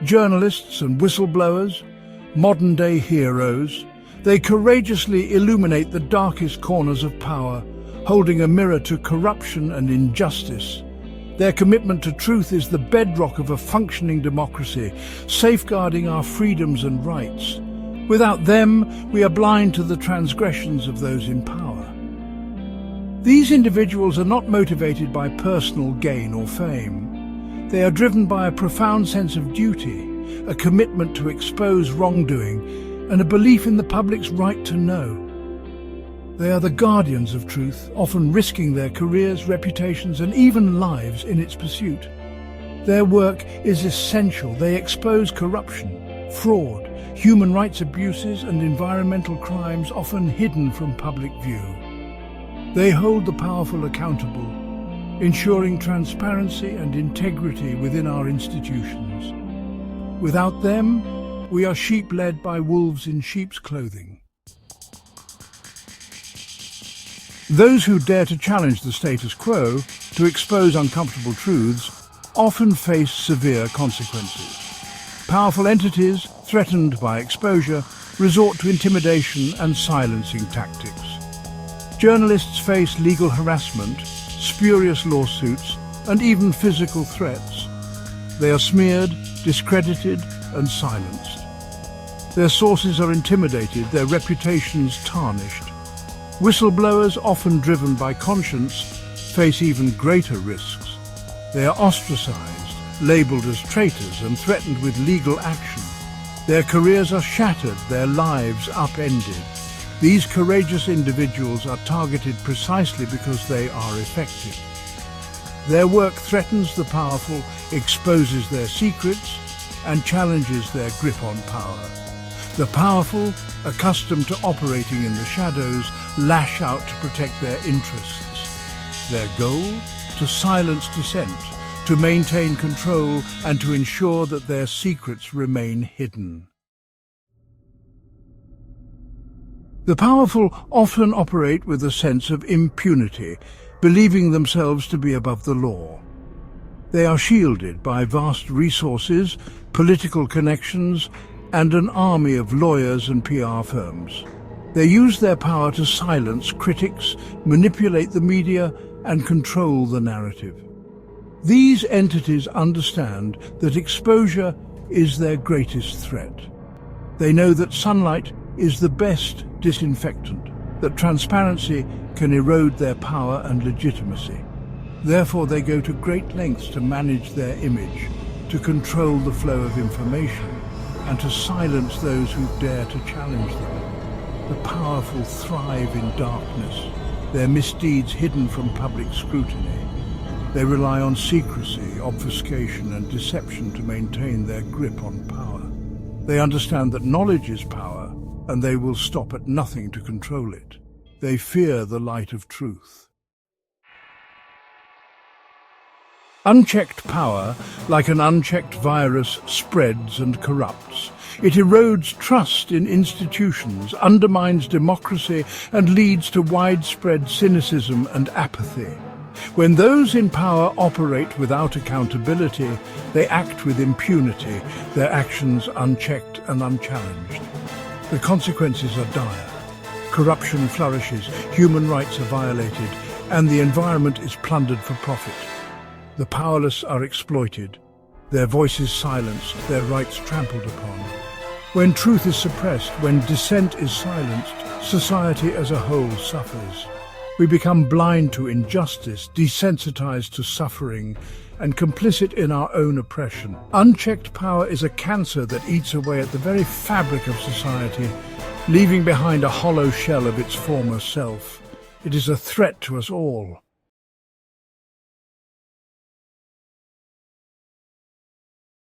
Journalists and whistleblowers, modern-day heroes, they courageously illuminate the darkest corners of power, holding a mirror to corruption and injustice. Their commitment to truth is the bedrock of a functioning democracy, safeguarding our freedoms and rights. Without them, we are blind to the transgressions of those in power. These individuals are not motivated by personal gain or fame. They are driven by a profound sense of duty, a commitment to expose wrongdoing, and a belief in the public's right to know. They are the guardians of truth, often risking their careers, reputations, and even lives in its pursuit. Their work is essential. They expose corruption, fraud, human rights abuses, and environmental crimes often hidden from public view. They hold the powerful accountable, ensuring transparency and integrity within our institutions. Without them, we are sheep led by wolves in sheep's clothing. Those who dare to challenge the status quo, to expose uncomfortable truths, often face severe consequences. Powerful entities, threatened by exposure, resort to intimidation and silencing tactics. Journalists face legal harassment, spurious lawsuits, and even physical threats. They are smeared, discredited, and silenced. Their sources are intimidated, their reputations tarnished. Whistleblowers, often driven by conscience, face even greater risks. They are ostracized, labeled as traitors, and threatened with legal action. Their careers are shattered, their lives upended. These courageous individuals are targeted precisely because they are effective. Their work threatens the powerful, exposes their secrets, and challenges their grip on power. The powerful, accustomed to operating in the shadows, lash out to protect their interests. Their goal? To silence dissent, to maintain control, and to ensure that their secrets remain hidden. The powerful often operate with a sense of impunity, believing themselves to be above the law. They are shielded by vast resources, political connections, and an army of lawyers and PR firms. They use their power to silence critics, manipulate the media, and control the narrative. These entities understand that exposure is their greatest threat. They know that sunlight is the best disinfectant, that transparency can erode their power and legitimacy. Therefore, they go to great lengths to manage their image, to control the flow of information, and to silence those who dare to challenge them. The powerful thrive in darkness, their misdeeds hidden from public scrutiny. They rely on secrecy, obfuscation, and deception to maintain their grip on power. They understand that knowledge is power, and they will stop at nothing to control it. They fear the light of truth. Unchecked power, like an unchecked virus, spreads and corrupts. It erodes trust in institutions, undermines democracy, and leads to widespread cynicism and apathy. When those in power operate without accountability, they act with impunity, their actions unchecked and unchallenged. The consequences are dire. Corruption flourishes, human rights are violated, and the environment is plundered for profit. The powerless are exploited, their voices silenced, their rights trampled upon. When truth is suppressed, when dissent is silenced, society as a whole suffers. We become blind to injustice, desensitized to suffering, and complicit in our own oppression. Unchecked power is a cancer that eats away at the very fabric of society, leaving behind a hollow shell of its former self. It is a threat to us all.